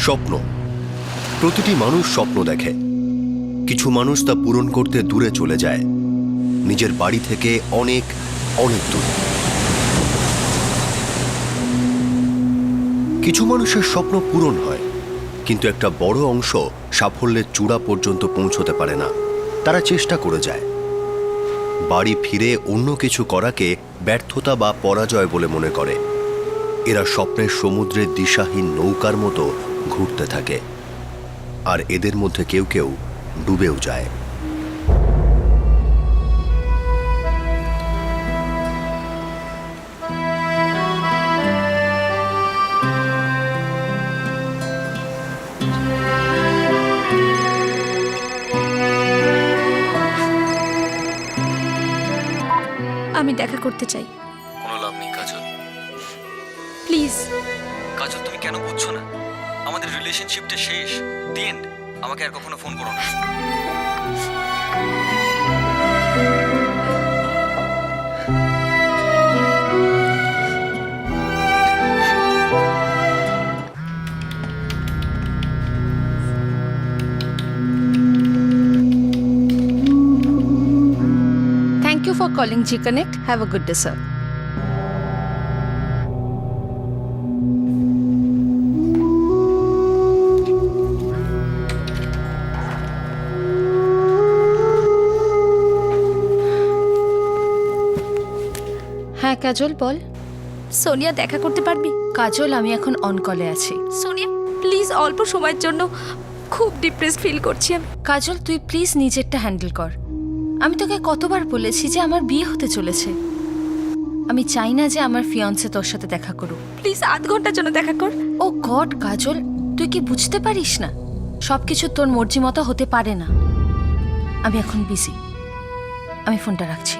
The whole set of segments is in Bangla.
স্বপ্ন। প্রতিটি মানুষ স্বপ্ন দেখে। কিছু মানুষ তা পূরণ করতে দূরে চলে যায়, নিজের বাড়ি থেকে অনেক অনেক দূরে। কিছু মানুষের স্বপ্ন পূরণ হয়, কিন্তু একটা বড় অংশ সাফল্যের চূড়া পর্যন্ত পৌঁছতে পারে না। তারা চেষ্টা করে যায়, বাড়ি ফিরে অন্য কিছু করাকে ব্যর্থতা বা পরাজয় বলে মনে করে। এরা স্বপ্নের সমুদ্রের দিশাহীন নৌকার মতো ঘুরতে থাকে, আর এদের মধ্যে কেউ কেউ ডুবেও যায়। আমি দেখা করতে চাই। কোনো লাভ নেই কাজল। প্লিজ। কাজল, তুমি কেন বুঝছো না? আমাদের রিলেশনশিপটা শেষ, দি এন্ড। আমাকে আর কখনো ফোন করো না। Thank you for calling G Connect. Have a good day, sir. হ্যাঁ কাজল, বল। সোনিয়া, দেখা করতে পারবি? কাজল, আমি এখন অন কলে আছি। সোনিয়া প্লিজ, অল্প সময়ের জন্য। খুব ডিপ্রেস ফিল করছি আমি। কাজল, তুই প্লিজ নিজেরটা হ্যান্ডেল কর। আমি তোকে কতবার বলেছি যে আমার বিয়ে হতে চলেছে। আমি চাই না যে আমার ফিয়ান্সে তোর সাথে দেখা করুক। প্লিজ আধ ঘন্টার জন্য দেখা কর। ও গড কাজল, তুই কি বুঝতে পারিস না সবকিছু তোর মর্জি মতো হতে পারে না। আমি এখন বিজি, আমি ফোনটা রাখছি।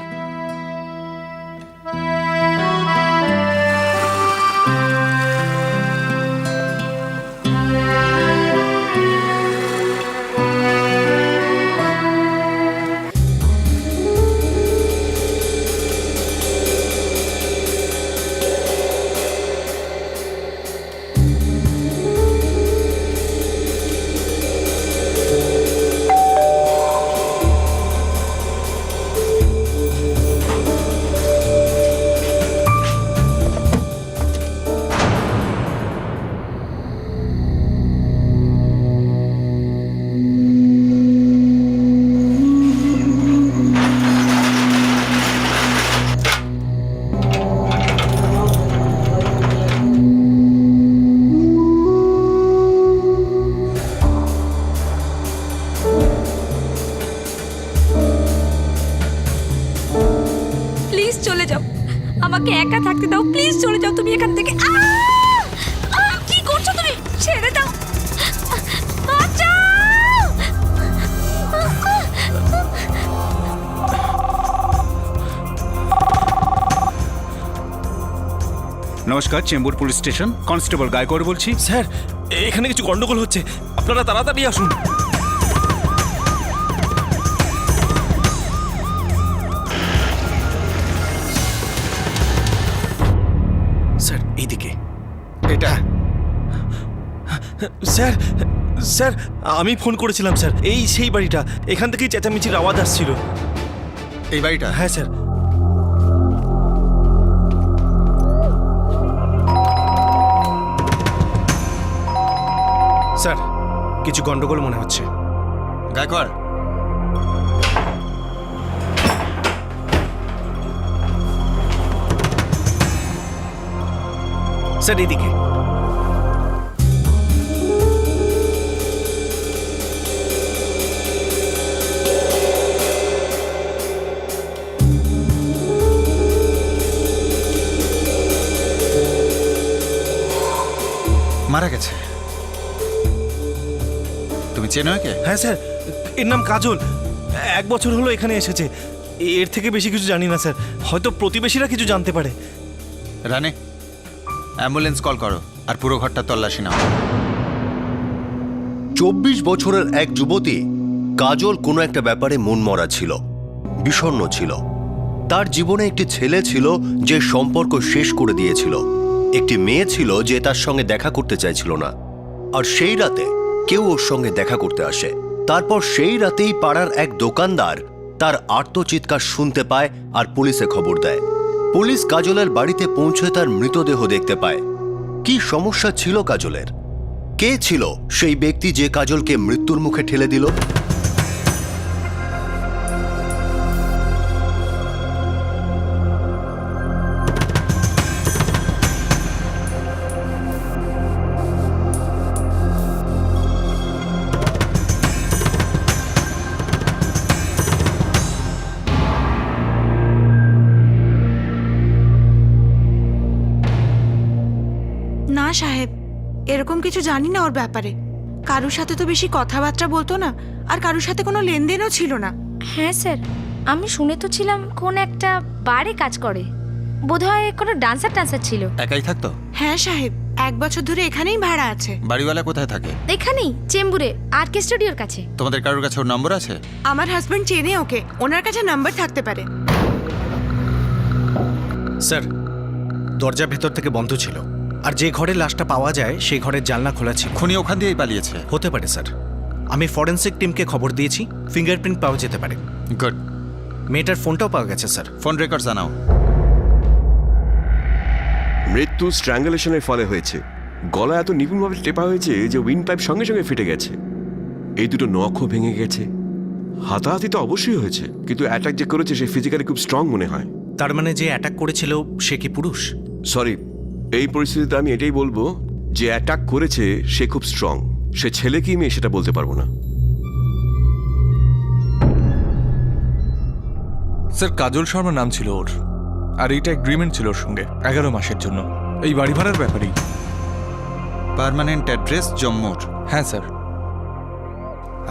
প্লিজ চলে যাও, আমাকে একা থাকতে দাও। প্লিজ চলে যাও তুমি এখান থেকে। কি করছো তুমি? ছেড়ে দাও। বাঁচাও! নমস্কার, Chembur police station, constable Gaikwad বলছি। স্যার, এখানে কিছু গন্ডগোল হচ্ছে, আপনারা তাড়াতাড়ি আসুন। স্যার, এইদিকে। এটা স্যার, স্যার আমি ফোন করেছিলাম স্যার, এই সেই বাড়িটা। এখান থেকেই চেঁচামেচির আওয়াজ আসছিল। এই বাড়িটা? হ্যাঁ স্যার। স্যার, কিছু গন্ডগোল মনে হচ্ছে। গায়কোয়াড়, স্যার এইদিকে। মারা গেছে। তুমি চেনো একে? হ্যাঁ স্যার, এর নাম কাজল। 1 বছর হলো এখানে এসেছে। এর থেকে বেশি কিছু জানি না স্যার, হয়তো প্রতিবেশীরা কিছু জানতে পারে। রানে, অ্যাম্বুলেন্স কল করো আর পুরো ঘরটা তল্লাশি নাও। 24 বছরের এক যুবতী কাজল কোনো একটা ব্যাপারে মনমরা ছিল, বিষণ্ণ ছিল। তার জীবনে একটি ছেলে ছিল যে সম্পর্ক শেষ করে দিয়েছিল, একটি মেয়ে ছিল যে তার সঙ্গে দেখা করতে চাইছিল না। আর সেই রাতে কেউ ওর সঙ্গে দেখা করতে আসে। তারপর সেই রাতেই পাড়ার এক দোকানদার তার আর্তচিৎকার শুনতে পায় আর পুলিশে খবর দেয়। পুলিশ কাজলের বাড়িতে পৌঁছে তার মৃতদেহ দেখতে পায়। কি সমস্যা ছিল কাজলের? কে ছিল সেই ব্যক্তি যে কাজলকে মৃত্যুর মুখে ঠেলে দিল? না সাহেব, এরকম কিছু জানি না ওর ব্যাপারে। কারুর সাথে তো বেশি কথাবার্তা বলতো না, আর কারুর সাথে কোনো লেনদেনও ছিল না। হ্যাঁ স্যার, আমি শুনে তো ছিলাম কোন একটা বারে কাজ করে, বোধহয় কোনো ডান্সার ছিল। একাই থাকতো? হ্যাঁ সাহেব, 1 বছর ধরে এখানেই ভাড়া আছে। বাড়িওয়ালা কোথায় থাকে? এখানেই চেম্বুরে আর কে স্টুডিওর কাছে। তোমাদের কারোর কাছে ওর নম্বর আছে? আমার হাজবেন্ড চেনে ওকে, ওনার কাছে নাম্বার থাকতে পারে। স্যার, দরজা ভেতর থেকে বন্ধ ছিল, আর যে ঘরে লাশটা পাওয়া যায় সেই ঘরের জানলা খোলা ছিল। খুনি ওখান দিয়েই পালিয়েছে। হতে পারে স্যার, আমি ফরেন্সিক টিমকে খবর দিয়েছি, ফিঙ্গারপ্রিন্ট পাওয়া যেতে পারে। গুড। মেয়েটার ফোনটাও পাওয়া গেছে স্যার। ফোন রেকর্ড জানাও। মৃত্যু স্ট্র্যাঙ্গুলেশনের ফলে হয়েছে। গলা এত নিপুণভাবে টেপা হয়েছে যে উইন্ড পাইপ সঙ্গে সঙ্গে ফেটে গেছে। এই দুটো নখও ভেঙে গেছে। হাতাহাতি তো অবশ্যই হয়েছে, কিন্তু অ্যাটাক যে করেছে সে ফিজিক্যালি খুব স্ট্রং মনে হয়। তার মানে যে অ্যাটাক করেছিল সে কি পুরুষ? সরি, এই পরিস্থিতিতে আমি এটাই বলবো যে অ্যাটাক করেছে সে খুব স্ট্রং। সে ছেলে কি মেয়ে সেটা বলতে পারবো না। স্যার, কাজল শর্মা নাম ছিল ওর, আর এইটা এগ্রিমেন্ট ছিল ওর সঙ্গে 11 মাসের জন্য, এই বাড়ি ভাড়ার ব্যাপারেই। পার্মানেন্ট অ্যাড্রেস জম্মুর। হ্যাঁ স্যার।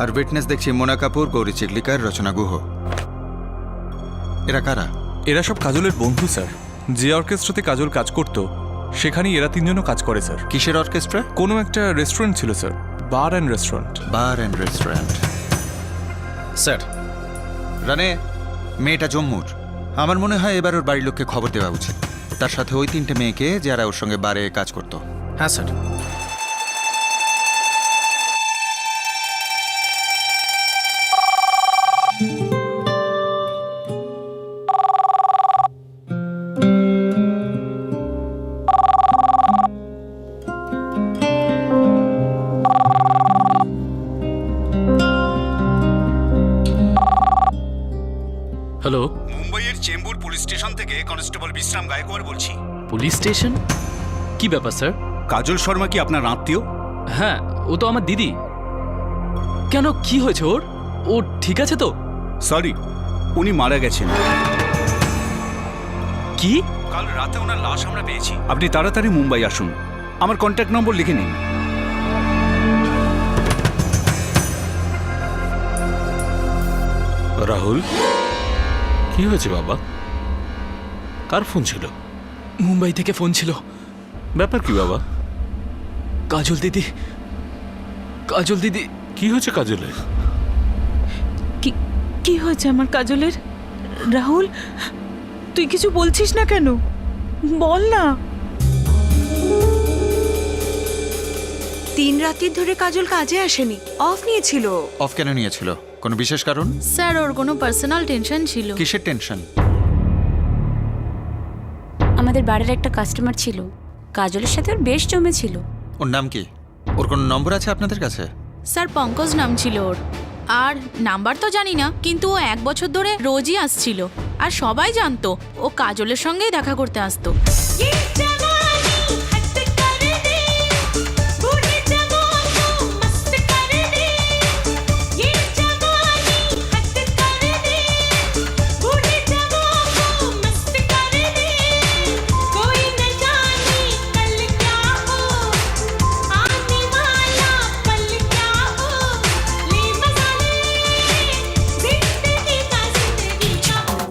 আর উইটনেস দেখছি মোনা কাপুর, গৌরী চিগলিকার, রচনা গুহ। এরা কারা? এরা সব কাজলের বন্ধু স্যার। যে অর্কেস্ট্রাতে কাজল কাজ করতো সেখানেই এরা তিনজনও কাজ করে স্যার। কিসের অর্কেস্ট্রা? কোনো একটা রেস্টুরেন্ট ছিল sir, bar and restaurant. Bar and restaurant. Sir, রানে, মেয়েটা জম্মুর। আমার মনে হয় এবার ওর বাড়ির লোককে খবর দেওয়া উচিত, তার সাথে ওই 3টে মেয়েকে যারা ওর সঙ্গে বারে কাজ করতো। হ্যাঁ স্যার। হ্যালো, মুম্বাইয়ের চেম্বুর পুলিশ স্টেশন থেকে কনস্টেবল বিশ্রাম গায়কোয়াড় বলছি। Police station? কি ব্যাপার স্যার? কাজল শর্মা কি আপনার আত্মীয়? হ্যাঁ, ও তো আমার দিদি। কেন, কি হয়েছে ওর? ও ঠিক আছে তো? সরি, উনি মারা গেছেন। কি? কাল রাতে ওনার লাশ আমরা পেয়েছি। আপনি তাড়াতাড়ি মুম্বাই আসুন, আমার কন্ট্যাক্ট নম্বর লিখে নিন। রাহুল, কি হয়েছে বাবা? কার ফোন ছিল? মুম্বাই থেকে ফোন ছিল। ব্যাপার কি বাবা? কাজল দিদি। কাজল দিদি। কি হয়েছে কাজলের? কি হয়েছে আমার কাজলের? রাহুল, তুই কিছু বলছিস না কেন? বল না। 3 রাত ধরে কাজল কাজে আসেনি, অফ নিয়েছিল। অফ কেন নিয়েছিল? কোনো বিশেষ কারণ? স্যার, ওর কোনো পার্সোনাল টেনশন ছিল। কিসের টেনশন? আমাদের বাড়ির একটা কাস্টমার ছিল, কাজলের সাথে ওর বেশ জমেছিল। ওর নাম কি? ওর কোনো নম্বর আছে আপনাদের কাছে? স্যার, পঙ্কজ নাম ছিল ওর। আর নাম্বার তো জানি না, কিন্তু ও 1 বছর ধরে রোজই আসছিল, আর সবাই জানতো ও কাজলের সঙ্গেই দেখা করতে আসতো।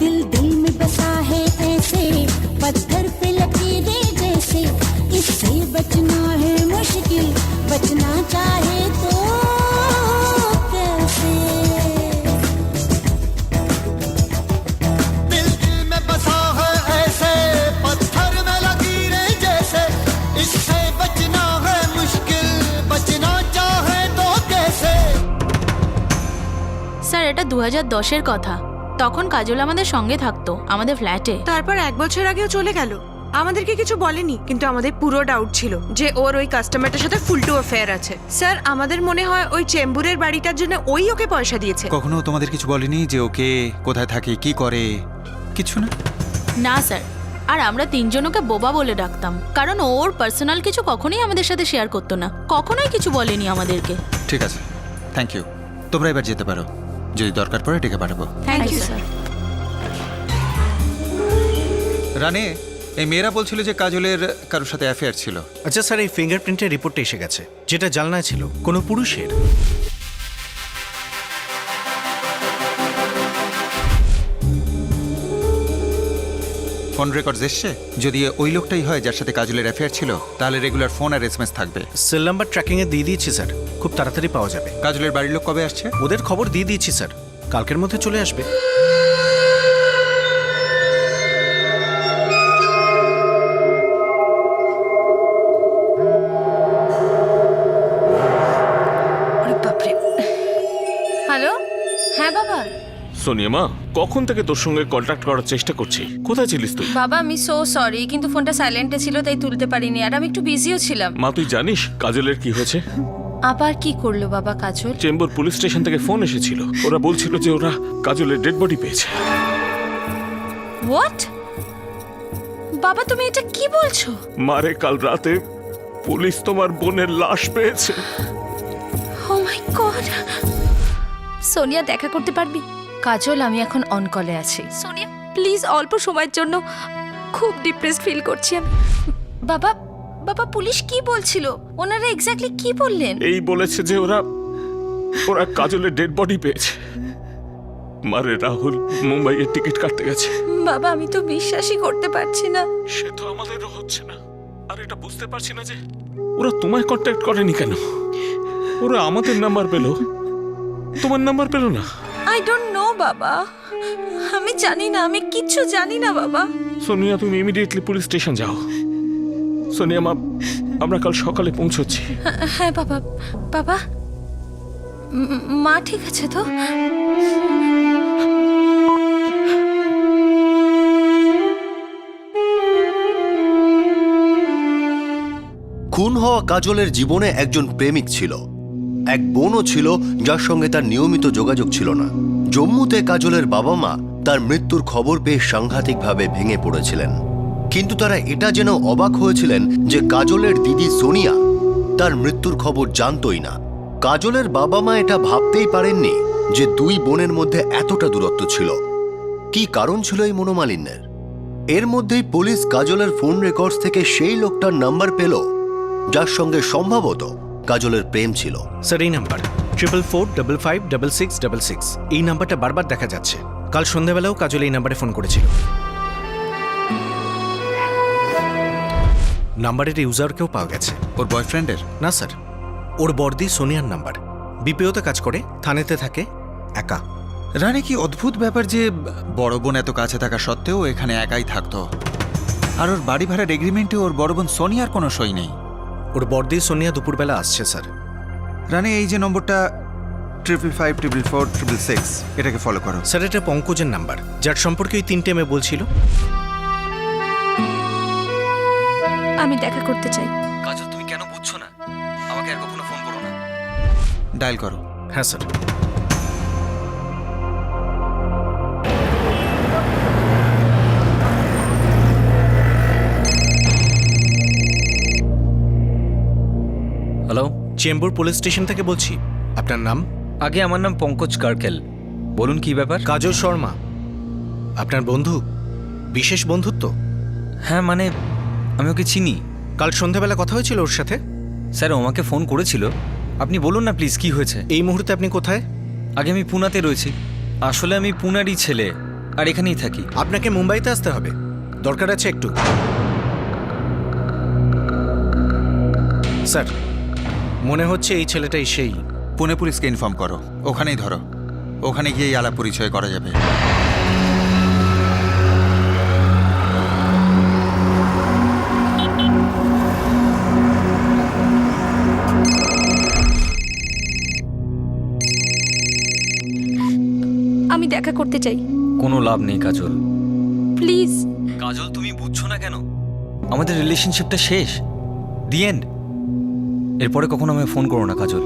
दिल दिल में बसा है ऐसे पत्थर पे लकीरें 2010-এর কথা। তখন কাজল আমাদের সঙ্গে থাকতো, আমাদের ফ্ল্যাটে। তারপর 1 বছর আগেও চলে গেল, আমাদেরকে কিছু বলেনি, কিন্তু আমাদের পুরো ডাউট ছিল যে ওর ওই কাস্টমারটার সাথে ফুলটু অ্যাফেয়ার আছে। স্যার, আমাদের মনে হয় ওই চেম্বুরের বাড়িটার জন্য ওই ওকে পয়সা দিয়েছে। কখনো তোমাদের কিছু বলেনি যে ওকে কোথায় থাকে, কি করে? কিছু না? না স্যার, আর আমরা 3 জন ওকে বোবা বলে ডাকতাম, কারণ ওর পার্সোনাল কিছু কখনোই আমাদের সাথে শেয়ার করতো না, কখনোই কিছু বলেনি আমাদেরকে। ঠিক আছে, থ্যাংক ইউ। তোমরা এবার যেতে পারো, যদি দরকার পড়ে ডেকে পাঠাবো। Thank you sir. রানে, এই মেয়েরা বলছিল যে কাজলের কারোর সাথে অ্যাফেয়ার ছিল। আচ্ছা স্যার, এই ফিঙ্গারপ্রিন্টের রিপোর্টটা এসে গেছে, যেটা জালনায় ছিল কোনো পুরুষের। ফোন রেকর্ডস এসছে? যদি ওই লোকটাই হয় যার সাথে কাজলের অ্যাফেয়ার ছিল, তাহলে রেগুলার ফোন আর এসএমএস থাকবে। সেল নাম্বার ট্র্যাকিংয়ে দিয়ে দিয়েছি স্যার, খুব তাড়াতাড়ি পাওয়া যাবে। কাজলের বাড়ির লোক কবে আসছে? ওদের খবর দিয়ে দিয়েছি স্যার, কালকের মধ্যে চলে আসবে। হ্যালো, হ্যাঁ বাবা। সোনিয়া মা, কখন থেকে তোর সঙ্গে কন্ট্যাক্ট করার চেষ্টা করছি, কোথায় ছিলিস তুই? বাবা আমি সো সরি, কিন্তু ফোনটা সাইলেন্টে ছিল তাই তুলতে পারিনি, আর আমি একটু বিজিও ছিলাম। মা, তুই জানিস কাজলের কি হয়েছে? আবার কি করলো বাবা কাজল? চেম্বুর পুলিশ স্টেশন থেকে ফোন এসেছিল, ওরা বলছিল যে ওরা কাজলের ডেড বডি পেয়েছে। হোয়াট? বাবা তুমি এটা কি বলছো? মারে, কাল রাতে পুলিশ তোমার বোনের লাশ পেয়েছে। ও মাই গড। সোনিয়া দেখা করতে পারবি? কাজল, আমি এখন অন কলে আছি। সোনিয়া প্লিজ, অল্প সময়ের জন্য, খুব ডিপ্রেসড ফিল করছি আমি। বাবা, বাবা পুলিশ কি বলছিল? ওনারা এক্স্যাক্টলি কি বললেন? এই বলেছে যে ওরা কাজলের ডেড বডি পেয়েছে। মারে, রাহুল মুম্বাইয়ের টিকিট কাটতে গেছে। বাবা আমি তো বিশ্বাসই করতে পারছি না। সে তো আমাদেরও হচ্ছে না, আর এটা বুঝতে পারছি না যে ওরা তোমায় কন্ট্যাক্ট করেনি কেন। ওরা আমাদের নাম্বার পেলো, তোমার নাম্বার পেলো না। আই ডোন্ট নো বাবা, আমি জানি না, আমি কিচ্ছু জানি না বাবা। সোনিয়া, তুমি ইমিডিয়েটলি পুলিশ স্টেশন যাও। সোনিয়া মা, আমরা কাল সকালে পৌঁছচ্ছি। হ্যাঁ বাবা। বাবা, মা ঠিক আছে তো? খুন হওয়া কাজলের জীবনে একজন প্রেমিক ছিল, এক বোনও ছিল যার সঙ্গে তার নিয়মিত যোগাযোগ ছিল না। জম্মুতে কাজলের বাবা মা তার মৃত্যুর খবর পেয়ে সাংঘাতিকভাবে ভেঙে পড়েছিলেন, কিন্তু তারা এটা জেনেও অবাক হয়েছিলেন যে কাজলের দিদি সোনিয়া তার মৃত্যুর খবর জানতই না। কাজলের বাবা মা এটা ভাবতেই পারেননি যে 2 বোনের মধ্যে এতটা দূরত্ব ছিল। কি কারণ ছিল এই মনোমালিন্যের? এর মধ্যেই পুলিশ কাজলের ফোন রেকর্ডস থেকে সেই লোকটার নাম্বার পেল যার সঙ্গে সম্ভবত কাজলের প্রেম ছিল। স্যার, এই নাম্বার 44555666, এই নাম্বারটা বারবার দেখা যাচ্ছে। কাল সন্ধ্যাবেলাও কাজল এই নাম্বারে ফোন করেছিল। নাম্বারের ইউজারকেও পাওয়া গেছে। ওর বয়ফ্রেন্ডের? না স্যার, ওর বর্দি সোনিয়ার নাম্বার। বিপিওতে কাজ করে, থানেতে থাকে, একা। রানে, কি অদ্ভুত ব্যাপার যে বড় বোন এত কাছে থাকা সত্ত্বেও এখানে একাই থাকতো, আর ওর বাড়ি ভাড়ার এগ্রিমেন্টে ওর বড় বোন সোনিয়ার কোনো সই নেই। ওর বর্দি সোনিয়া দুপুরবেলা আসছে স্যার। রানে, এই যে নম্বরটা 555446, এটাকে ফলো করো। স্যার, এটা পঙ্কজের নাম্বার, যার সম্পর্কে ওই 3টে মেয়ে বলছিল। আমি দেখা করতে চাই। কাজল, তুমি কেন বুঝছো না? আমাকে আর কখনো ফোন করো না। ডায়াল করো। হ্যাঁ sir. Hello, Chembur police station থেকে বলছি। আপনার নাম? আগে আমার নাম পঙ্কজ কার্কেল। বলুন কি ব্যাপার? কাজল শর্মা আপনার বন্ধু? বিশেষ বন্ধুত্ব? হ্যাঁ, মানে আমি ওকে চিনি। কাল সন্ধ্যাবেলা কথা হয়েছিল ওর সাথে? স্যার, ও আমাকে ফোন করেছিল। আপনি বলুন না প্লিজ, কি হয়েছে? এই মুহূর্তে আপনি কোথায়? আগে আমি পুনাতে রয়েছি। আসলে আমি পুনারই ছেলে, আর এখানেই থাকি। আপনাকে মুম্বাইতে আসতে হবে, দরকার আছে একটু। স্যার, মনে হচ্ছে এই ছেলেটাই সেই। পুনে পুলিশকে ইনফর্ম করো, ওখানেই ধরো। ওখানে গিয়েই আলাপ পরিচয় করা যাবে। করতে চাই। কোনো লাভ নেই কাজল। প্লিজ। কাজল তুমি বুঝছো না কেন? আমাদের রিলেশনশিপটা শেষ, দি এন্ড। এরপরে কখনো আমায় ফোন করো না কাজল।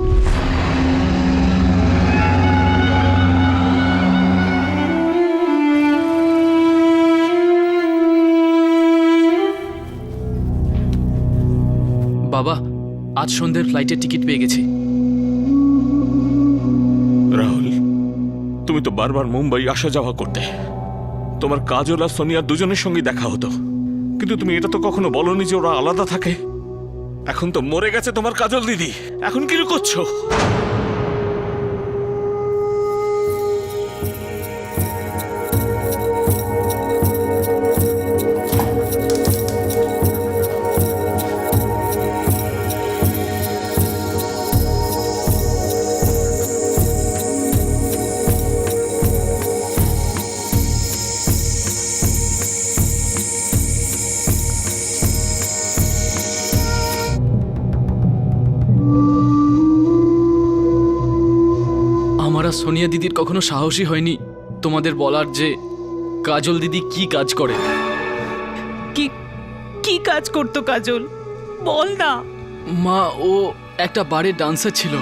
বাবা, আজ সন্ধ্যের ফ্লাইটের টিকিট পেয়ে গেছি। রাহুল, তুমি তো বারবার মুম্বাই আসা যাওয়া করতে। তোমার কাজল আর সোনিয়ার দুজনের সঙ্গে দেখা হতো, কিন্তু তুমি এটা তো কখনো বলনি যে ওরা আলাদা থাকে। এখন তো মরে গেছে তোমার কাজল দিদি, এখন কি করছো? আমার আর সোনিয়া দিদির কখনো সাহসী হয়নি তোমাদের বলার যে কাজল দিদি কি কাজ করে। কি কাজ করতো কাজল? বল না। মা, ও একটা বারের ডান্সার ছিল।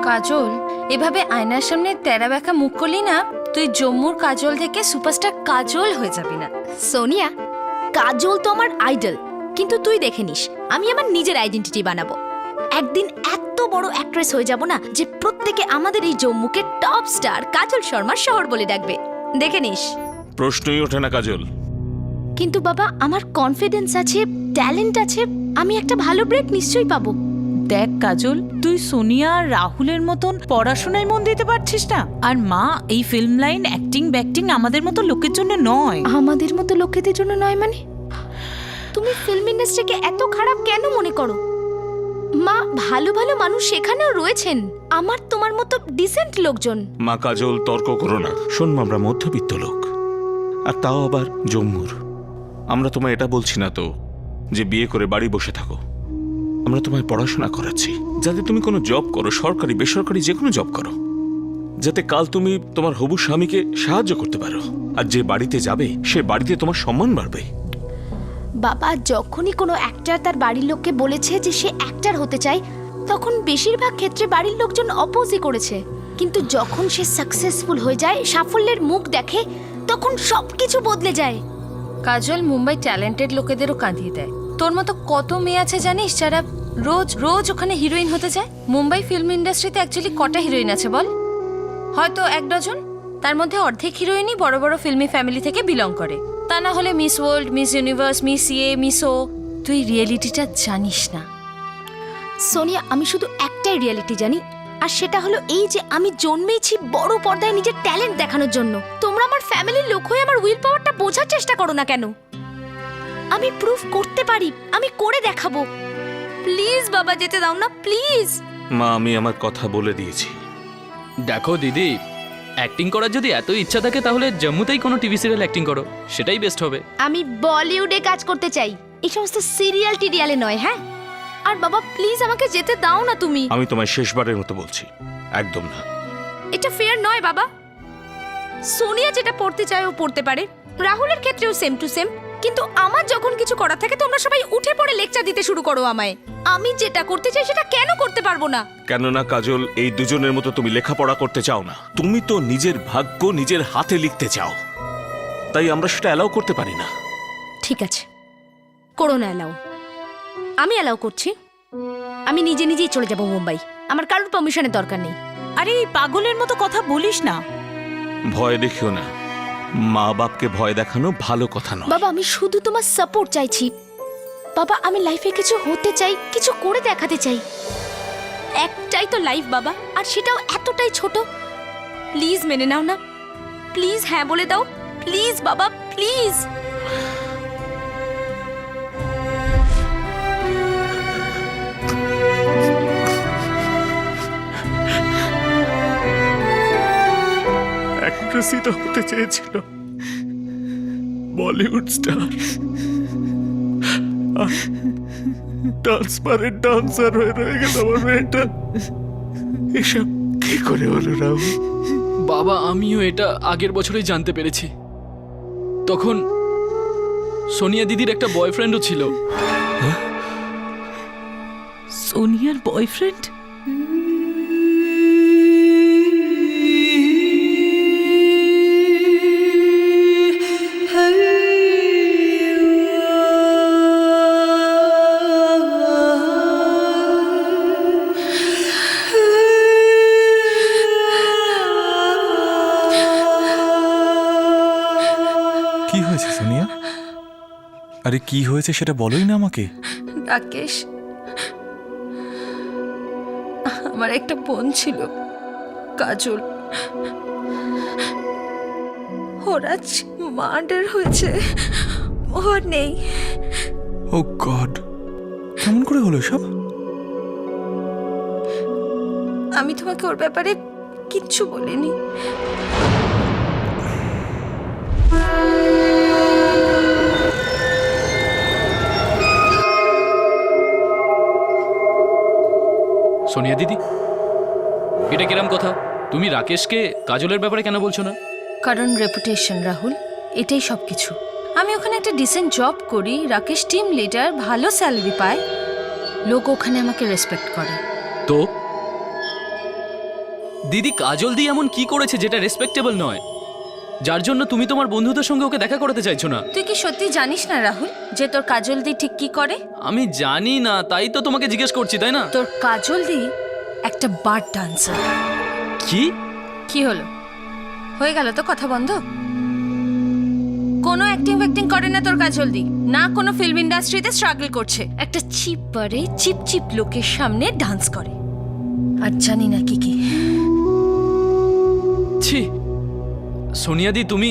কাজল, এভাবে আয়নার সামনে তেরা বেঁকা মুখ করলি না, তুই জম্মুর কাজল থেকে সুপারস্টার কাজল হয়ে যাবি না। সোনিয়া, কাজল তো আমার আইডল, কিন্তু তুই দেখে নিস আমি আমার নিজের আইডেন্টিটি বানাবো। একদিন এত বড় অ্যাক্ট্রেস হয়ে যাব না যে প্রত্যেকে আমাদের এই জম্মুকে টপ স্টার কাজল শর্মার শহর বলে ডাকবে। দেখে নিস। প্রশ্নই ওঠে না কাজল। কিন্তু বাবা, আমার কনফিডেন্স আছে, ট্যালেন্ট আছে, আমি একটা ভালো ব্রেক নিশ্চয়ই পাবো। দেখ কাজল, তুই সোনিয়া আর রাহুলের মতন পড়াশোনায় মন দিতে পারছিস না, আর মা এই ফিল্ম লাইন অ্যাক্টিং আমাদের মতো লোকের জন্য নয়। আমাদের মতো লোকেদের জন্য নয় মানে? তুমি ফিল্ম ইন্ডাস্ট্রিকে এত খারাপ কেন মনে করো? মা, ভালো ভালো মানুষ সেখানেও রয়েছেন, আমার তোমার মতো ডিসেন্ট লোকজন। মা কাজল, তর্ক করো না। শোন মা, আমরা মধ্যবিত্ত লোক, আর তাও আবার জম্মুর। আমরা তোমায় এটা বলছি না তো যে বিয়ে করে বাড়ি বসে থাকো। আমরা তোমায় পড়াশোনা করাচ্ছি যাতে তুমি কোনো জব করো, সরকারি বেসরকারি যে কোনো জব করো, যাতে কাল তুমি তোমার হবু স্বামীকে সাহায্য করতে পারো। আর যে বাড়িতে যাবে সে বাড়িতে তোমার সম্মান বাড়বে। বাবা, যখনই কোনো অ্যাক্টর তার বাড়ির লোককে বলেছে যে সে অ্যাক্টর হতে চায়, তখন বেশিরভাগ ক্ষেত্রে বাড়ির লোকজন অপোজই করেছে। কিন্তু যখন সে সাকসেসফুল হয়ে যায়, সাফল্যের মুখ দেখে, তখন সবকিছু বদলে যায়। কাজল মুম্বাই ট্যালেন্টেড লোকেদেরও কাঁদিয়ে দেয়। তোর মতো কত মেয়ে আছে জানিস যারা রোজ রোজ ওখানে হিরোইন হতে যায়? মুম্বাই ফিল্ম ইন্ডাস্ট্রিতে অ্যাকচুয়ালি কটা হিরোইন আছে বল? হয়তো 1 ডজন। তার মধ্যে অর্ধেক হিরোইনই বড় বড় ফিল্মি ফ্যামিলি থেকে বিলং করে। তা না হলে miss world, miss universe, miss ইয়ে, মিস ও। তুই রিয়েলিটিটা জানিস না। সোনিয়া, আমি শুধু একটাই রিয়েলিটি জানি, আর সেটা হলো এই যে আমি জন্মেইছি বড় পর্দায় নিজের ট্যালেন্ট দেখানোর জন্য। তোমরা আমার ফ্যামিলির লোক হয়ে আমার উইল পাওয়ারটা বোঝার চেষ্টা করো না কেন? আমি প্রুফ করতে পারি, আমি করে দেখাবো। প্লিজ বাবা, যেতে দাও না প্লিজ। মা, আমি আমার কথা বলে দিয়েছি। দেখো দিদি, অ্যাক্টিং করার যদি এত ইচ্ছা থাকে তাহলে জম্মুতেই কোনো টিভি সিরিয়াল অ্যাক্টিং করো, সেটাই বেস্ট হবে। আমি বলিউডে কাজ করতে চাই, এই সমস্ত সিরিয়াল টিরিয়ালে নয়। হ্যাঁ, আর বাবা প্লিজ আমাকে যেতে দাও না তুমি। আমি তোমায় শেষবারের মতো বলছি, একদম না। এটা ফেয়ার নয় বাবা। সোনিয়া যেটা পড়তে চায় ও পড়তে পারে, রাহুলের ক্ষেত্রেও সেম টু সেম। কিন্তু আমার যখন কিছু করার থাকে তোমরা সবাই উঠে পড়ে লেকচার দিতে শুরু করো আমায়। আমি যেটা করতে চাই সেটা কেন করতে পারবো না? কেননা কাজল, এই দুজনের মতো তুমি লেখাপড়া করতে চাও না। তুমি তো নিজের ভাগ্য নিজের হাতে লিখতে চাও, তাই আমরা সেটা অ্যালাউ করতে পারি না। ঠিক আছে, করো না অ্যালাউ। আমি অ্যালাউ করছি। আমি নিজে নিজেই চলে যাব মুম্বাই, আমার কারোর পারমিশনের দরকার নেই। আরে এই পাগলের মতো কথা বলিস না। ভয় দেখিও না, মা বাপকে ভয় দেখানো ভালো কথা নয়। বাবা, আমি শুধু তোমার সাপোর্ট চাইছি। বাবা, আমি লাইফে কিছু হতে চাই, কিছু করে দেখাতে চাই। একটাই তো লাইফ বাবা, আর সেটাও এতটাই ছোট। প্লিজ মেনে নাও না, প্লিজ হ্যাঁ বলে দাও, প্লিজ বাবা, প্লিজ। অ্যাক্ট্রেসই তো হতে চেয়েছিল, বলিউড স্টার, ট্রান্সপারেন্ট ডান্সার হয়ে রয়ে গেল আমার মেয়েটা। এসব কি করে হলো রাহুল? বাবা, আমিও এটা আগের বছরই জানতে পেরেছি। তখন সোনিয়া দিদির একটা বয়ফ্রেন্ডও ছিল। সোনিয়ার বয়ফ্রেন্ড? কি হয়েছে সোনিয়া? আরে কি হয়েছে সেটা বলোই না আমাকে। রাকেশ, আমার একটা বোন ছিল, কাজল। ওর আজ মার্ডার হয়েছে, ও আর নেই। ও গড, কেমন করে হলো সব? আমি তোমাকে ওর ব্যাপারে কিচ্ছু বলিনি। সোনিয়া দিদি, এটা কিরম কথা? তুমি রাকেশকে কাজলের ব্যাপারে কেন বলছো না? কারণ রেপুটেশন রাহুল, এটাই সব কিছু। আমি ওখানে একটা ডিসেন্ট জব করি, রাকেশ টিম লিডার, ভালো স্যালারি পায়, লোক ওখানে আমাকে রেসপেক্ট করে। তো দিদি, কাজল দি এমন কি করেছে যেটা রেসপেক্টেবল নয়, যার জন্য তুমি তোমার বন্ধুদের সঙ্গে ওকে দেখা করাতে চাইছো না? তুই কি সত্যি জানিস না রাহুল যে তোর কাজল দি ঠিক কি করে? আমি জানি না, তাই তো তোমাকে জিজ্ঞেস করছি, তাই না? তোর কাজল দি একটা বার ডান্সার। কি? কি হলো? হয়ে গেল তো কথা বন্ধ? কোনো অ্যাক্টিং করে না তোর কাজল দি, না কোনো ফিল্ম ইন্ডাস্ট্রিতে স্ট্রাগল করছে, একটা চিপ বারে চিপ চিপ লোকের সামনে ডান্স করে, আর জানি না কি কি। ছি সোনিয়া দি, তুমি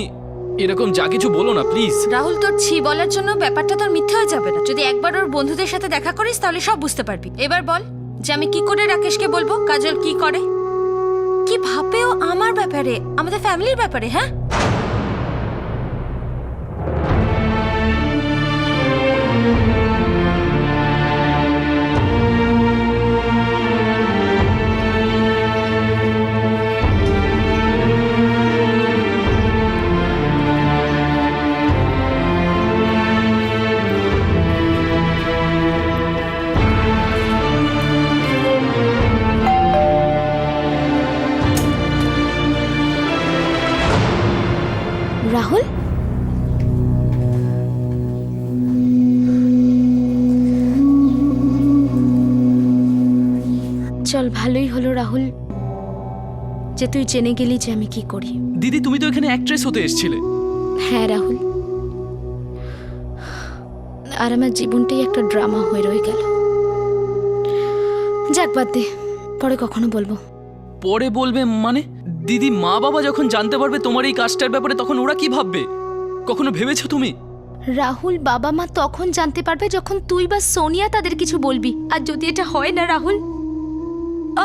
এরকম যা কিছু বলো না প্লিজ। রাহুল, তোর ছি বলার জন্য ব্যাপারটা তোর মিথ্যে হয়ে যাবে না। যদি একবার ওর বন্ধুদের সাথে দেখা করিস তাহলে সব বুঝতে পারবি। এবার বল যে আমি কি করে রাকেশকে বলবো কাজল কি করে, কি ভাবে ও আমার ব্যাপারে, আমাদের ফ্যামিলির ব্যাপারে। হ্যাঁ, রাহুল, চল, ভালোই হলো রাহুল যে তুই জেনে গেলি যে আমি কি করি। দিদি, তুমি তো এখানে অ্যাক্ট্রেস হতে এসেছিলে। হ্যাঁ রাহুল, আর আমার জীবনটাই একটা ড্রামা হয়ে রয়ে গেল। যাক, বাদ দে, পরে কখনো বলবো। পরে বলবে মানে? দিদি, মা বাবা যখন জানতে পারবে তোমার এই কাজটার ব্যাপারে, তখন ওরা কি ভাববে? কখনো ভেবেছো তুমি? রাহুল, বাবা মা তখন জানতে পারবে যখন তুই বা সোনিয়া তাদের কিছু বলবি। আর যদি এটা হয় না রাহুল,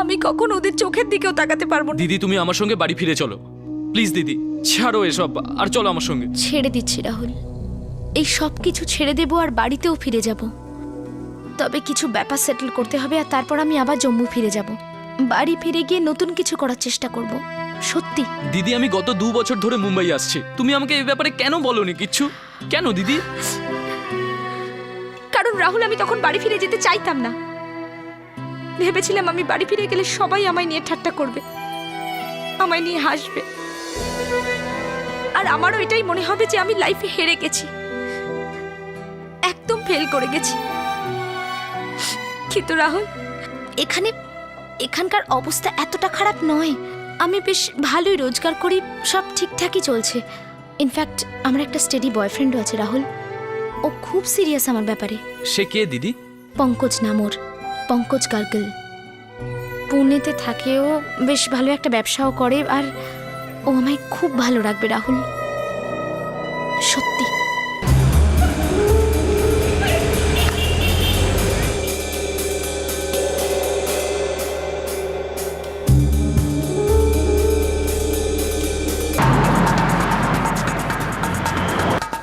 আমি কখন ওদের চোখের দিকেও তাকাতে পারবো না। দিদি, তুমি আমার সঙ্গে বাড়ি ফিরে চলো প্লিজ। দিদি, ছাড়ো এসব আর চলো আমার সঙ্গে। ছেড়ে দিচ্ছি রাহুল, এই সব কিছু ছেড়ে দেবো আর বাড়িতেও ফিরে যাব। তবে কিছু ব্যাপার সেটেল করতে হবে, আর তারপর আমি আবার জম্মু ফিরে যাব। বাড়ি ফিরে গিয়ে নতুন কিছু করার চেষ্টা করব। সত্যি দিদি, আমি গত 2 বছর ধরে মুম্বাই আসছি, তুমি আমাকে এই ব্যাপারে কেন বলোনি কিচ্ছু? কেন দিদি? কারণ রাহুল, আমি তখন বাড়ি ফিরে যেতে চাইতাম না। ভেবেছিলাম আমি বাড়ি ফিরে গেলে সবাই আমায় নিয়ে ঠাট্টা করবে, আমায় নিয়ে হাসবে, আর আমারও এটাই মনে হবে যে আমি লাইফে হেরে গেছি, একদম ফেল করে গেছি। কিন্তু রাহুল, এখানকার অবস্থা এতটা খারাপ নয়। আমি বেশ ভালোই রোজগার করি, সব ঠিকঠাকই চলছে। ইনফ্যাক্ট আমার একটা স্টেডি বয়ফ্রেন্ডও আছে রাহুল, ও খুব সিরিয়াস আমার ব্যাপারে। সে কে দিদি? পঙ্কজ নামর, পঙ্কজ গার্গল। পুনেতে থাকে ও, বেশ ভালো একটা ব্যবসাও করে, আর ও আমায় খুব ভালো রাখবে রাহুল, সত্যি।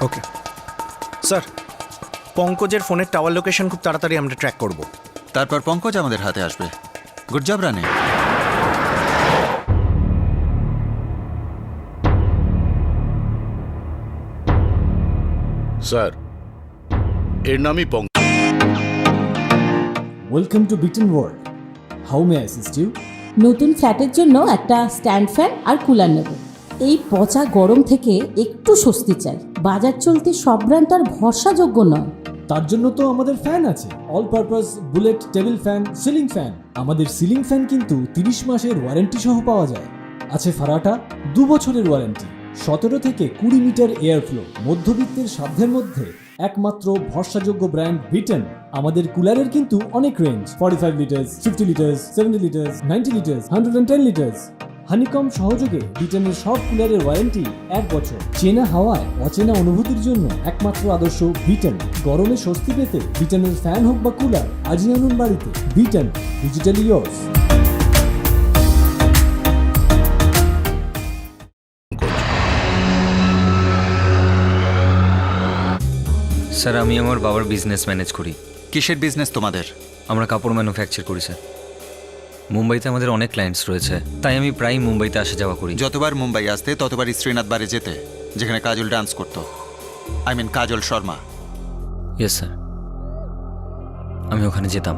ওকে স্যার, পঙ্কজের ফোনের টাওয়ার লোকেশন খুব তাড়াতাড়ি আমরা ট্র্যাক করব। তারপর পঙ্কজ আমাদের হাতে আসবে। গুড জব রানে। স্যার, এর নামই welcome to beaten world. How may assist you? নতুন ফ্ল্যাটের জন্য একটা স্ট্যান্ড ফ্যান আর কুলার নেব। এই পচা গরম থেকে একটু স্বস্তি চাই। বাজার চলতে সব ব্র্যান্ড আর ভরসাযোগ্য নয়। তার জন্য তো আমাদের ফ্যান আছে, all purpose bullet table fan, ceiling fan. আমাদের সিলিং ফ্যান কিন্তু 30 মাসের ওয়ারেন্টি সহ পাওয়া যায়। আছে ফারাটা 2 বছরের ওয়ারেন্টি, 17 থেকে 20 মিটার এয়ার ফ্লো, মধ্যবিত্তের সাধ্যের মধ্যে একমাত্র ভরসাযোগ্য ব্র্যান্ড বিটেন। আমাদের কুলারের কিন্তু অনেক range, 45 litres, 50 litres, 70 litres, 90 litres, 110 litres. Honeycomb সহযোগে বিটেনের সব কুলারের ওয়ারেন্টি 1 বছর। চেনা হাওয়ায় অচেনা অনুভূতির জন্য একমাত্র আদর্শ বিটেন। গরমে স্বস্তি পেতে বিটেনের ফ্যান হোক বা কুলার, আজই আনুন বাড়িতে। Beaten, digitally yours. স্যার, আমি আমার বাবার বিজনেস ম্যানেজ করি। কিসের বিজনেস তোমাদের? আমরা কাপড় ম্যানুফ্যাকচার করি স্যার। মুম্বাইতে আমাদের অনেক ক্লায়েন্টস রয়েছে, তাই আমি প্রায় মুম্বাইতে আসা যাওয়া করি। যতবার মুম্বাই আসতে ততবার শ্রীনাথ বারে যেতে, যেখানে কাজল ডান্স করতো। I mean Kajal Sharma. Yes sir, আমি ওখানে যেতাম।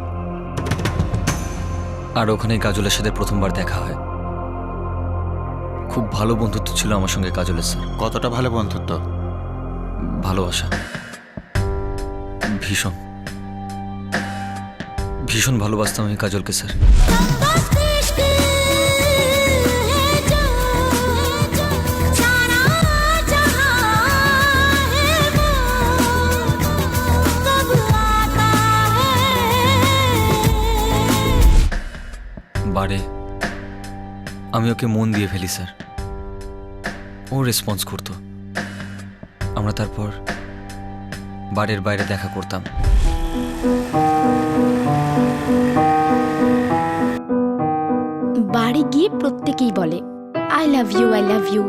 আর ওখানেই কাজলের সাথে প্রথমবার দেখা হয়। খুব ভালো বন্ধুত্ব ছিল আমার সঙ্গে কাজলের স্যার। কতটা ভালো বন্ধুত্ব? ভালোবাসা, ভীষণ ভীষণ ভালোবাসতাম আমি কাজলকে স্যার। বারে আমি ওকে মন দিয়ে ফেলি স্যার। ও রেসপন্স করতো। আমরা তারপর বাড়ির বাইরে দেখা করতাম। বাড়ি গিয়ে প্রত্যেকেই বলে I love you, I love you.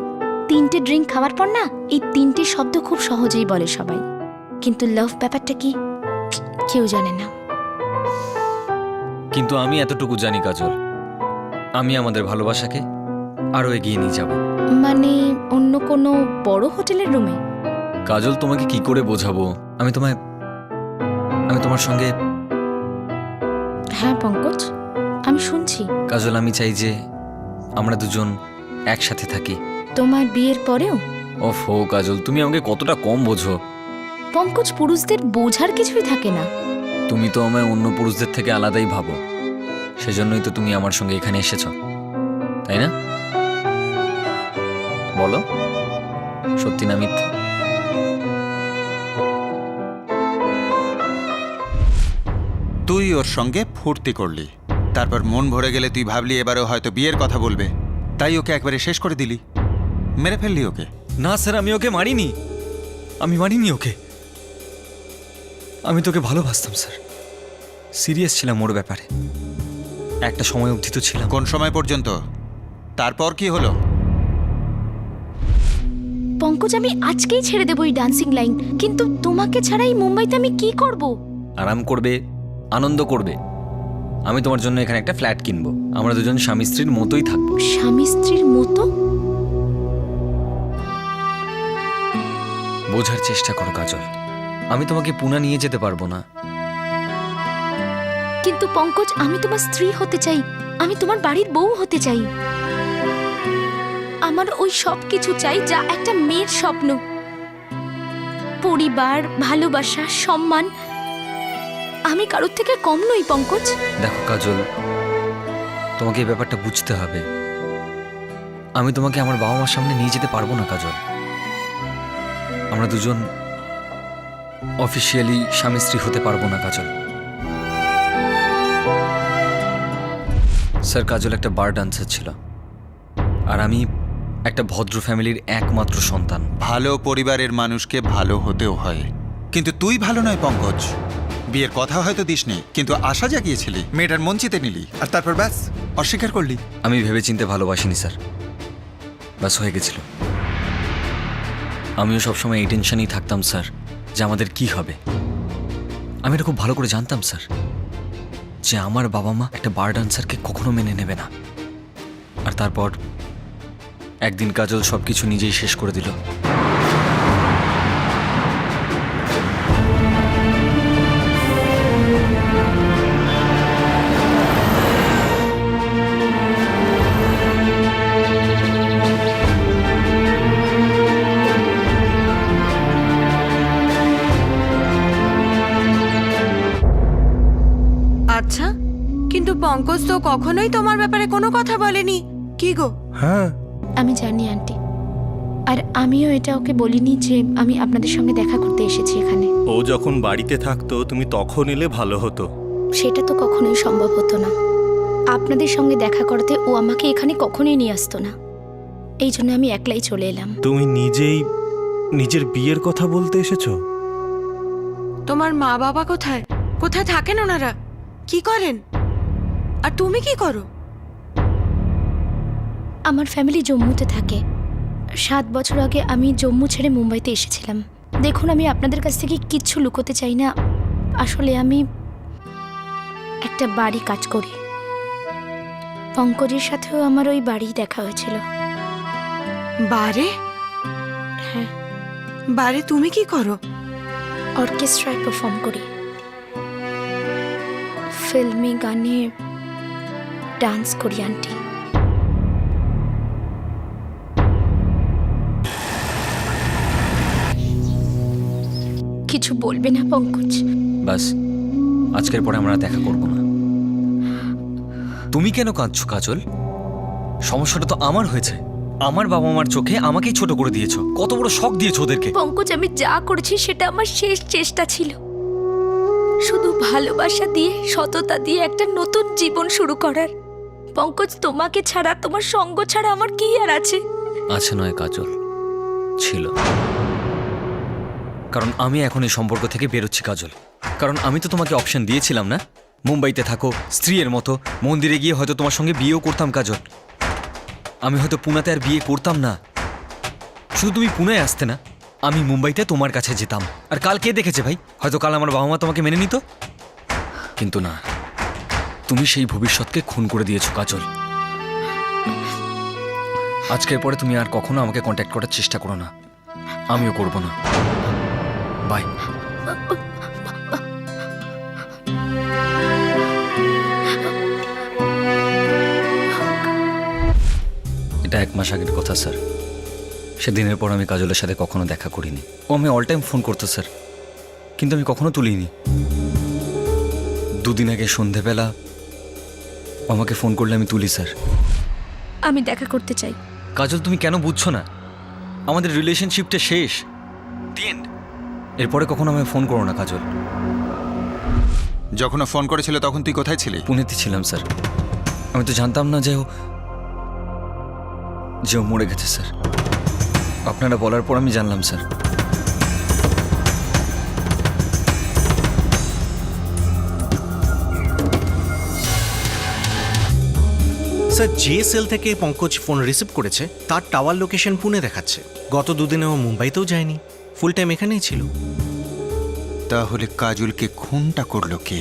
3টে ড্রিঙ্ক খাওয়ার পর না, এই 3টে শব্দ খুব সহজেই বলে সবাই, কিন্তু লাভ ব্যাপারটা কি কেউ জানে না। কিন্তু আমি এতটুকু জানি কাজল, আমি আমাদের ভালোবাসাকে আরো এগিয়ে নিয়ে যাব। মানে অন্য কোনো বড় হোটেলের রুমে? কাজল, তোমাকে কি করে বোঝাবো? আমি তোমার সঙ্গে। হ্যাঁ পঙ্কজ, আমি শুনছি। কাজল, আমি চাই যে আমরা দুজন একসাথে থাকি। তোমার বিয়ের পরেও? ওফো কাজল, তুমি আমাকে কতটা কম বোঝো। পঙ্কজ, পুরুষদের বোঝার কিছুই থাকে না। তুমি তো আমায় অন্য পুরুষদের থেকে আলাদাই ভাবো, সেজন্যই তো তুমি আমার সঙ্গে এখানে এসেছ, তাই না? বলো, সত্যি না মিথ্যে? তুই ওর সঙ্গে ফুর্তি করলি, তারপর মন ভরে গেলে তুই ভাবলি এবারও হয়তো বিয়ের কথা বলবে, তাই ওকে একবারে শেষ করে দিলি, মেরে ফেললি ওকে। না স্যার, আমি ওকে মারিনি। আমি মারিনি ওকে। আমি তোকে ভালোবাসতাম স্যার, সিরিয়াস ছিলাম ওর ব্যাপারে। একটা সময় অবধি তো ছিলাম। কোন সময় পর্যন্ত? তারপর কি হলো? পঙ্কজ, আমি আজকেই ছেড়ে দেবো এই ডান্সিং লাইন, কিন্তু তোমাকে ছাড়াই মুম্বাইতে আমি কি করব? আরাম করবে, আনন্দ করবে। আমি তোমার জন্য এখানে একটা ফ্ল্যাট কিনবো, আমরা দুজন স্বামী স্ত্রীর মতোই থাকবো। স্বামী স্ত্রীর মতো? বোঝার চেষ্টা করো কাজল, আমি তোমাকে পুনা নিয়ে যেতে পারবো না। কিন্তু পঙ্কজ, আমি তোমার স্ত্রী হতে চাই, আমি তোমার বাড়ির বউ হতে চাই। আমার ওই সব কিছু চাই যা একটা মেয়ের স্বপ্ন। পরিবার, ভালোবাসা, সম্মান। আমি কারোর থেকে কম নই পঙ্কজ। দেখো কাজল, তোমাকে এই ব্যাপারটা বুঝতে হবে। আমি তোমাকে আমার বাবা মার সামনে নিয়ে যেতে পারবো না কাজল। আমরা দুজন অফিসিয়ালি স্বামী স্ত্রী হতে পারবো না কাজল। স্যার, কাজল একটা বার ডান্সার ছিল, আর আমি একটা ভদ্র ফ্যামিলির একমাত্র সন্তান। ভালো পরিবারের মানুষকে ভালো হতেও হয়, কিন্তু তুই ভালো নয় পঙ্কজ। বিয়ের কথা হয়তো দিসনি, কিন্তু আশা জাগিয়েছিলি, মেয়েটার মন চিতে নিলি, আর তারপর ব্যাস অস্বীকার করলি। আমি ভেবেচিন্তে ভালোবাসিনি স্যার, ব্যাস হয়ে গেছিল। আমিও সবসময় এই টেনশনেই থাকতাম স্যার যে আমাদের কি হবে। আমি এটা খুব ভালো করে জানতাম স্যার যে আমার বাবা মা একটা বার ডান্সারকে কখনো মেনে নেবে না। আর তারপর একদিন কাজল সবকিছু নিজেই শেষ করে দিল। আচ্ছা, কিন্তু পঙ্কজ তো কখনোই তোমার ব্যাপারে কোনো কথা বলেনি। কি গো? হ্যাঁ, আমি জানি আন্টি, আর আমিও এটা ওকে বলিনি যে আমি আপনাদের সঙ্গে দেখা করতে এসেছি এখানে। ও যখন বাড়িতে থাকতো তুমি তখন এলে ভালো হতো। সেটা তো কখনোই সম্ভব হতো না। আপনাদের সঙ্গে দেখা করতে ও আমাকে এখানে কখনোই নিয়ে আসতো না। এই জন্য আমি একলাই চলে এলাম। তুমি নিজেই নিজের বিয়ের কথা বলতে এসেছো? তোমার মা বাবা কোথায়? কোথায় থাকেন ওনারা? কি করেন? আর তুমি কি করো? আমার ফ্যামিলি জম্মুতে থাকে। 7 বছর আগে আমি জম্মু ছেড়ে মুম্বাইতে এসেছিলাম। দেখুন, আমি আপনাদের কাছ থেকে কিচ্ছু লুকোতে চাই না। আসলে আমি একটা বাড়ি কাজ করি। পঙ্কজের সাথেও আমার ওই বাড়ি দেখা হয়েছিল। বারে? হ্যাঁ। বারে তুমি কি করো? অর্কেস্ট্রায় পারফর্ম করি। ফিল্মি গানে ডান্স করি আন্টি। কিছু বলবে না পঙ্কজ? বাস, আজকের পরে আমরা দেখা করব না। তুমি কেন কাঁদছো কাজল? সমস্যাটা তো আমার হয়েছে। আমার বাবা মার চোখে আমাকেই ছোট করে দিয়েছো। কত বড় শক দিয়েছো ওদেরকে। পঙ্কজ, আমি যা করেছি সেটা আমার শেষ চেষ্টা ছিল। শুধু ভালোবাসা দিয়ে, সততা দিয়ে একটা নতুন জীবন শুরু করার। পঙ্কজ, তোমাকে ছাড়া, তোমার সঙ্গ ছাড়া আমার কি আর আছে? আছে নয় কাজল, ছিল। কারণ আমি এখন এই সম্পর্ক থেকে বেরোচ্ছি কাজল। কারণ আমি তো তোমাকে অপশন দিয়েছিলাম না, মুম্বাইতে থাকো স্ত্রীর মতো, মন্দিরে গিয়ে হয়তো তোমার সঙ্গে বিয়েও করতাম কাজল। আমি হয়তো পুনাতে আর বিয়ে করতাম না। শুধু তুমি পুনায় আসতে না, আমি মুম্বাইতে তোমার কাছে যেতাম। আর কাল কে দেখেছে ভাই? হয়তো কাল আমার বাবা মা তোমাকে মেনে নিত, কিন্তু না, তুমি সেই ভবিষ্যৎকে খুন করে দিয়েছো কাজল। আজকের পরে তুমি আর কখনো আমাকে কন্ট্যাক্ট করার চেষ্টা করো না, আমিও করব না। বাই। এটা 1 মাস আগের কথা স্যার। সেদিনের পর আমি কাজলের সাথে কখনো দেখা করিনি। ও আমি অল টাইম ফোন করতো স্যার, কিন্তু আমি কখনো তুলিনি। 2 দিন আগে সন্ধেবেলা ও আমাকে ফোন করলে আমি তুলি স্যার। আমি দেখা করতে চাই। কাজল, তুমি কেন বুঝছো না? আমাদের রিলেশনশিপটা শেষ, দি এন্ড। এরপরে কখনো আমায় ফোন করো না কাজল। যখন ফোন করেছিল তখন তুই কোথায় ছিলি? পুনেতে ছিলাম স্যার। আমি তো জানতাম না যে ও মরে গেছে স্যার। আপনারা বলার পর আমি জানলাম স্যার। স্যার, যে সেল থেকে পঙ্কজ ফোন রিসিভ করেছে তার টাওয়ার লোকেশন পুনে দেখাচ্ছে। গত 2 দিনে ও মুম্বাইতেও যায়নি, ফুল টাইম এখানেই ছিল। তাহলে কাজলকে খুনটা করলো কে?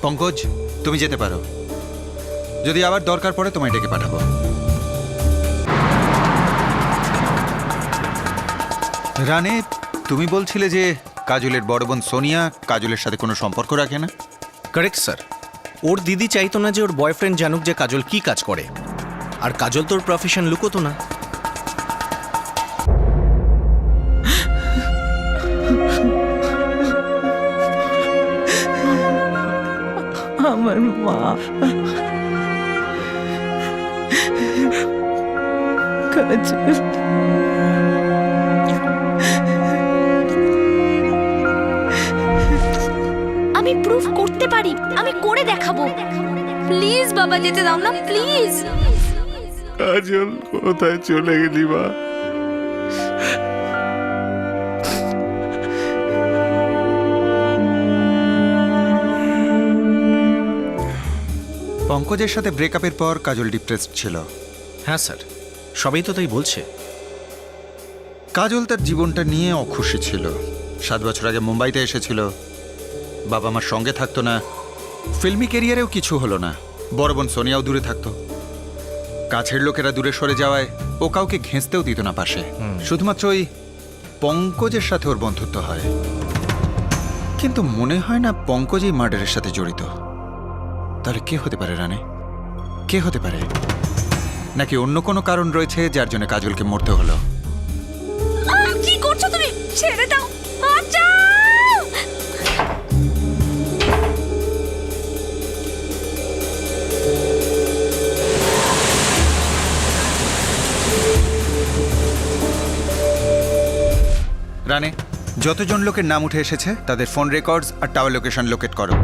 পঙ্কজ, তুমি যেতে পারো। যদি আবার দরকার পড়ে তোমায় ডেকে পাঠাবো। রানে, তুমি বলছিলে যে কাজলের বড় বোন সোনিয়া কাজলের সাথে কোনো সম্পর্ক রাখে না? Correct sir. ওর দিদি চাইতো না যে ওর বয়ফ্রেন্ড জানুক যে কাজল কি কাজ করে, আর কাজল তোর প্রফেশন লুকোতো না। আমার মা কাজল, আমি প্রুফ করতে পারি, আমি করে দেখাবো। প্লিজ বাবা, যেতে দাও না প্লিজ। কাজল, কোথায় চলে গেলি মা? পঙ্কজের সাথে ব্রেকআপের পর কাজল ডিপ্রেসড ছিল। হ্যাঁ স্যার, সবাই তো তাই বলছে। কাজল তার জীবনটা নিয়ে অখুশি ছিল। 7 বছর আগে মুম্বাইতে এসেছিল, বাবা মার সঙ্গে থাকতো না, ফিল্মি ক্যারিয়ারেও কিছু হলো না। বড় বোন সোনিয়াও দূরে থাকতো, কাছের লোকেরা দূরে সরে যাওয়ায় ও কাউকে ঘেঁচতেও দিত না পাশে। শুধুমাত্র ওই পঙ্কজের সাথে ওর বন্ধুত্ব হয়, কিন্তু মনে হয় না পঙ্কজ এই মার্ডারের সাথে জড়িত। তাহলে কে হতে পারে রানে? কে হতে পারে? নাকি অন্য কোনো কারণ রয়েছে যার জন্য কাজলকে মরতে হলো? কি করছো তুমি? ছেড়ে দাও। রানে, যতজন লোকের নাম উঠে এসেছে তাদের phone records R tower location locate করো।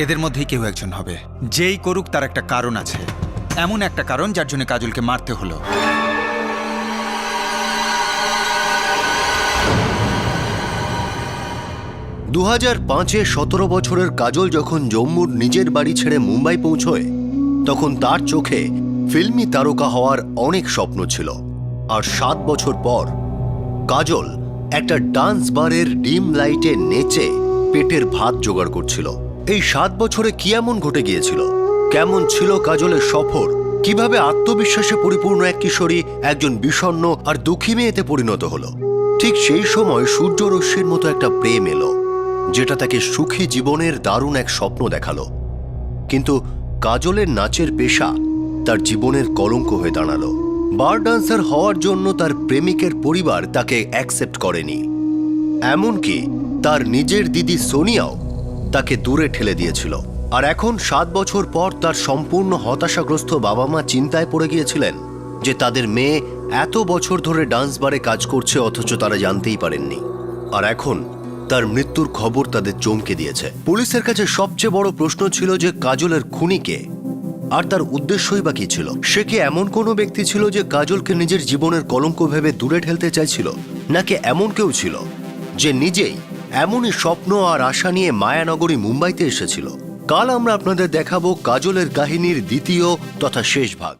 এদের মধ্যেই কেউ একজন হবে। যেই করুক তার একটা কারণ আছে, এমন একটা কারণ যার জন্য কাজলকে মারতে হলো। দু 2005-এ 17 বছরের কাজল যখন জম্মুর নিজের বাড়ি ছেড়ে মুম্বাই পৌঁছয়, তখন তার চোখে ফিল্মি তারকা হওয়ার অনেক স্বপ্ন ছিল। আর 7 বছর পর কাজল একটা ডান্স বারের ডিম লাইটে নেচে পেটের ভাত জোগাড় করছিল। এই 7 বছরে কি এমন ঘটে গিয়েছিল? কেমন ছিল কাজলের সফর? কিভাবে আত্মবিশ্বাসে পরিপূর্ণ এক কিশোরী একজন বিষণ্ণ আর দুঃখী মেয়েতে পরিণত হলো? ঠিক সেই সময় সূর্যরশ্মির মতো একটা প্রেম এলো, যেটা তাকে সুখী জীবনের দারুণ এক স্বপ্ন দেখালো। কিন্তু কাজলের নাচের পেশা তার জীবনের কলঙ্ক হয়ে দাঁড়ালো। বার ডান্সার হওয়ার জন্য তার প্রেমিকের পরিবার তাকে অ্যাকসেপ্ট করেনি। এমনকি তার নিজের দিদি সোনিয়াও তাকে দূরে ঠেলে দিয়েছিল। আর এখন 7 বছর পর তার সম্পূর্ণ হতাশাগ্রস্ত বাবা মা চিন্তায় পড়ে গিয়েছিলেন যে তাদের মেয়ে এত বছর ধরে ডান্স বারে কাজ করছে, অথচ তারা জানতেই পারেননি। আর এখন তার মৃত্যুর খবর তাদের চমকে দিয়েছে। পুলিশের কাছে সবচেয়ে বড় প্রশ্ন ছিল যে কাজলের খুনি কে, আর তার উদ্দেশ্যই বা কি ছিল? সে কি এমন কোনো ব্যক্তি ছিল যে কাজলকে নিজের জীবনের কলঙ্ক ভেবে দূরে ঠেলতে চাইছিল, নাকি এমন কেউ ছিল যে নিজেই এমনই স্বপ্ন আর আশা নিয়ে মায়ানগরী মুম্বাইতে এসেছিল? কাল আমরা আপনাদের দেখাবো কাজলের কাহিনীর দ্বিতীয় তথা শেষ ভাগ।